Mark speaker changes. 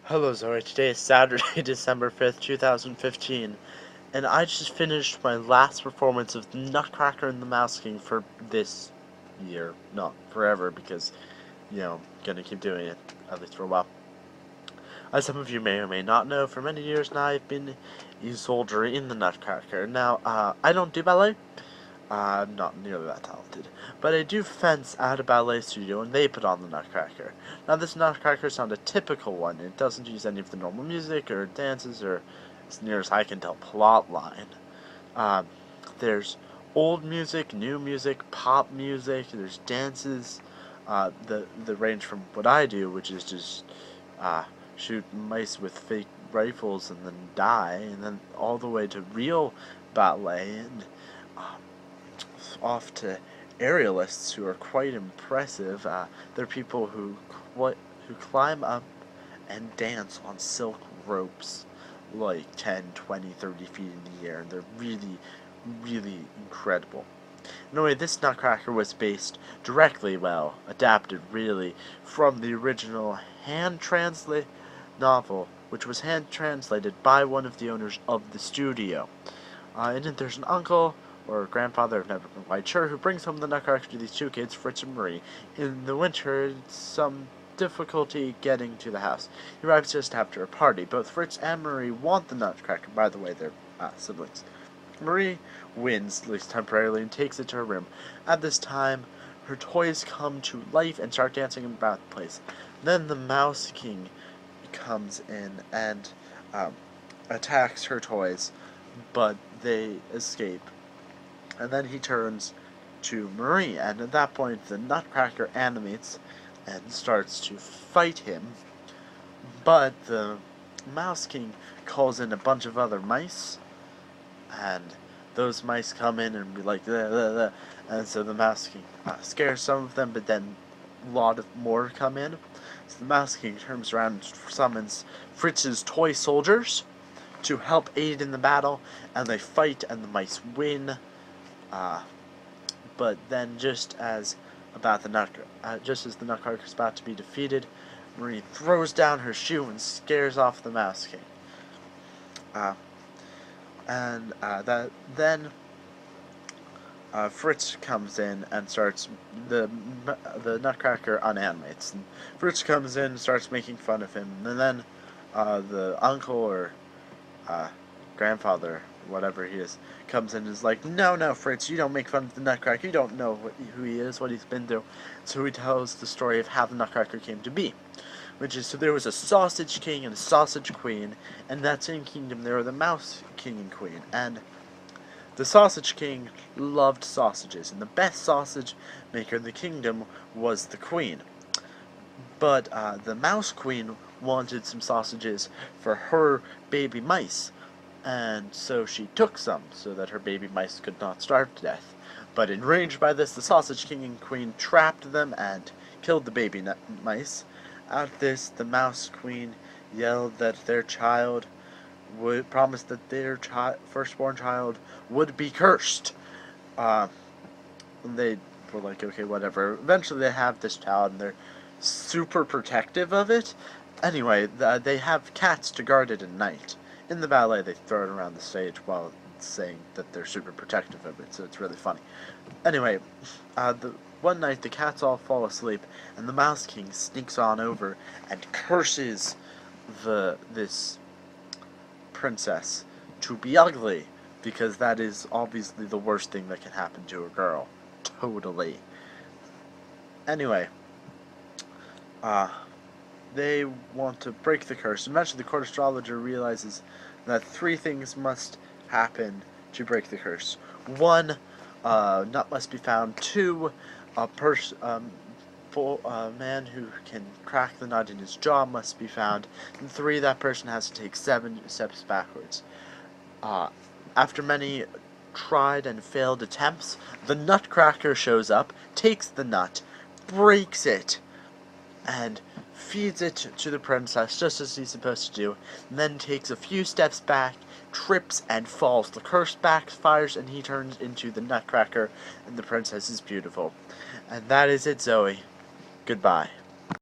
Speaker 1: Hello Zoe, today is Saturday, December 5th, 2015, and I just finished my last performance of Nutcracker and the Mouse King for this year. Not forever, because, I'm gonna keep doing it, at least for a while. As some of you may or may not know, for many years now I've been a soldier in the Nutcracker. Now, I don't do ballet. I'm not nearly that talented. But I do fence at a ballet studio, and they put on the Nutcracker. Now, this Nutcracker is not a typical one. It doesn't use any of the normal music or dances or, as near as I can tell, plot line. There's old music, new music, pop music. There's dances. The range from what I do, which is just shoot mice with fake rifles and then die, and then all the way to real ballet and off to aerialists who are quite impressive. They're people who climb up and dance on silk ropes like 10, 20, 30 feet in the air, and they're really, really incredible. Anyway, this Nutcracker was based directly, adapted really, from the original hand-translated novel, which was hand-translated by one of the owners of the studio. In it, there's an uncle or grandfather, I've never been quite sure, who brings home the Nutcracker to these two kids, Fritz and Marie. In the winter, some difficulty getting to the house. He arrives just after a party. Both Fritz and Marie want the Nutcracker. By the way, they're siblings. Marie wins, at least temporarily, and takes it to her room. At this time, her toys come to life and start dancing about the place. Then the Mouse King comes in and attacks her toys, but they escape. And then he turns to Marie, and at that point the Nutcracker animates and starts to fight him. But the Mouse King calls in a bunch of other mice, and those mice come in and be like, "Bleh, bleh, bleh." And so the Mouse King scares some of them, but then a lot of more come in. So the Mouse King turns around and summons Fritz's toy soldiers to help aid in the battle, and they fight, and the mice win. But then, just as the Nutcracker is about to be defeated, Marie throws down her shoe and scares off the Mouse King. Fritz comes in and starts the Nutcracker unanimates. And Fritz comes in and starts making fun of him, and then the uncle or grandfather, whatever he is, comes in and is like, no, Fritz, you don't make fun of the Nutcracker, you don't know who he is, what he's been through. So he tells the story of how the Nutcracker came to be, which is, so there was a Sausage King and a Sausage Queen, and that same kingdom there were the Mouse King and Queen, and the Sausage King loved sausages, and the best sausage maker in the kingdom was the Queen. But the Mouse Queen wanted some sausages for her baby mice, and so she took some so that her baby mice could not starve to death. But enraged by this, the Sausage King and Queen trapped them and killed the baby mice. At this, the Mouse Queen yelled that their child would promise that their firstborn child would be cursed. They were like, okay, whatever. Eventually, they have this child, and they're super protective of it. Anyway, they have cats to guard it at night. In the ballet, they throw it around the stage while saying that they're super protective of it, so it's really funny. Anyway, one night the cats all fall asleep, and the Mouse King sneaks on over and curses this princess to be ugly, because that is obviously the worst thing that can happen to a girl. Totally. Anyway, they want to break the curse. Eventually, the court astrologer realizes that 3 things must happen to break the curse. 1, nut must be found. 2, a man who can crack the nut in his jaw must be found. And 3, that person has to take 7 steps backwards. After many tried and failed attempts, the Nutcracker shows up, takes the nut, breaks it, and feeds it to the princess, just as he's supposed to do, and then takes a few steps back, trips, and falls. The curse backfires, and he turns into the Nutcracker, and the princess is beautiful. And that is it, Zoe. Goodbye.